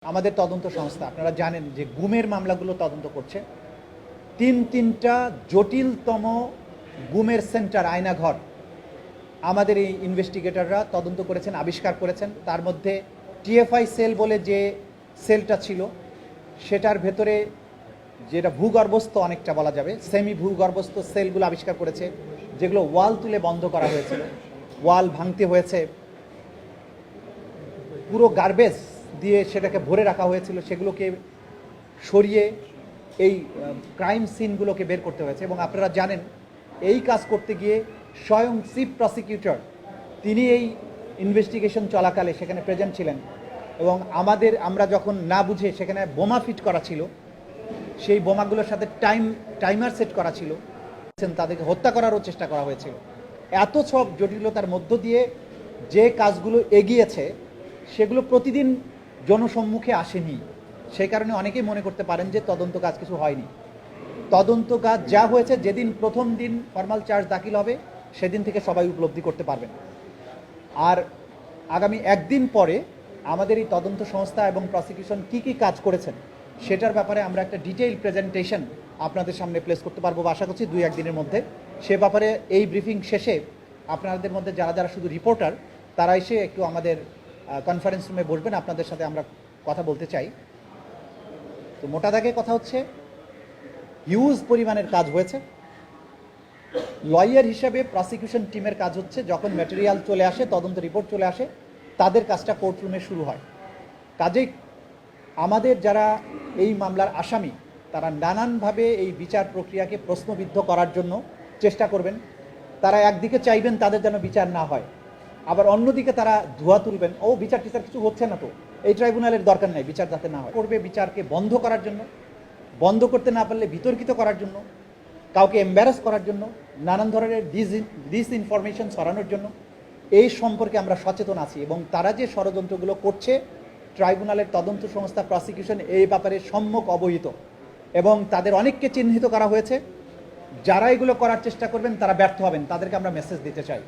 আমাদের তদন্ত সংস্থা আপনারা জানেন যে গুমের মামলাগুলো তদন্ত করছে। তিনটা জটিলতম গুমের সেন্টার আয়নাঘর আমাদের এই ইনভেস্টিগেটররা তদন্ত করেছেন, আবিষ্কার করেছেন। তার মধ্যে টিএফআই সেল বলে যে সেলটা ছিল সেটার ভেতরে যেটা ভূগর্ভস্থ অনেকটা বলা যাবে সেমি ভূগর্ভস্থ সেলগুলো আবিষ্কার করেছে, যেগুলো ওয়াল তুলে বন্ধ করা হয়েছিল, ওয়াল ভাঙতে হয়েছে, পুরো গার্বেজ দিয়ে সেটাকে ভরে রাখা হয়েছিল, সেগুলোকে সরিয়ে এই ক্রাইম সিনগুলোকে বের করতে হয়েছে। এবং আপনারা জানেন এই কাজ করতে গিয়ে স্বয়ং চিফ প্রসিকিউটর তিনি এই ইনভেস্টিগেশন চলাকালে সেখানে প্রেজেন্ট ছিলেন। এবং আমরা যখন না বুঝে সেখানে বোমা ফিট করা ছিল, সেই বোমাগুলোর সাথে টাইমার সেট করা ছিল, তাদেরকে হত্যা করারও চেষ্টা করা হয়েছিল। এত সব জটিলতার মধ্য দিয়ে যে কাজগুলো এগিয়েছে সেগুলো প্রতিদিন জনসম্মুখে আসেনি। সেই কারণে অনেকেই মনে করতে পারেন যে তদন্ত কাজ কিছু হয়নি। তদন্ত কাজ যা হয়েছে, যেদিন প্রথম দিন ফর্মাল চার্জ দাখিল হবে সেদিন থেকে সবাই উপলব্ধি করতে পারবেন। আর আগামী একদিন পরে আমাদের এই তদন্ত সংস্থা এবং প্রসিকিউশন কি কাজ করেছেন সেটার ব্যাপারে আমরা একটা ডিটেইল প্রেজেন্টেশন আপনাদের সামনে প্লেস করতে পারবো আশা করছি 2-1 দিনের মধ্যে। সে ব্যাপারে এই ব্রিফিং শেষে আপনাদের মধ্যে যারা শুধু রিপোর্টার তারা এসে একটু আমাদের কনফারেন্স রুমে বসবেন, আপনাদের সাথে আমরা কথা বলতে চাই। তো মোটা দাগে কথা হচ্ছে হিউজ পরিমাণের কাজ হয়েছে। লয়ার হিসেবে প্রসিকিউশন টিমের কাজ হচ্ছে যখন ম্যাটেরিয়াল চলে আসে, তদন্ত রিপোর্ট চলে আসে, তাদের কাজটা কোর্টরুমে শুরু হয়। কাজেই আমাদের যারা এই মামলার আসামি তারা নানানভাবে এই বিচার প্রক্রিয়াকে প্রশ্নবিদ্ধ করার জন্য চেষ্টা করবেন। তারা একদিকে চাইবেন তাদের যেন বিচার না হয়, আবার অন্যদিকে তারা ধোয়া তুলবেন, বিচার টিচার কিছু হচ্ছে না, তো এই ট্রাইব্যুনালের দরকার নেই, বিচার যাতে না হয়। করবে বিচারকে বন্ধ করার জন্য, বন্ধ করতে না পারলে বিতর্কিত করার জন্য, কাউকে এম্বারাস করার জন্য, নানান ধরনের ডিসইনফরমেশন ছড়ানোর জন্য। এই সম্পর্কে আমরা সচেতন আছি এবং তারা যে ষড়যন্ত্রগুলো করছে ট্রাইব্যুনালের তদন্ত সংস্থা প্রসিকিউশন এই ব্যাপারে সম্যক অবহিত এবং তাদের অনেককে চিহ্নিত করা হয়েছে। যারা এগুলো করার চেষ্টা করবেন তারা ব্যর্থ হবেন, তাদেরকে আমরা মেসেজ দিতে চাই।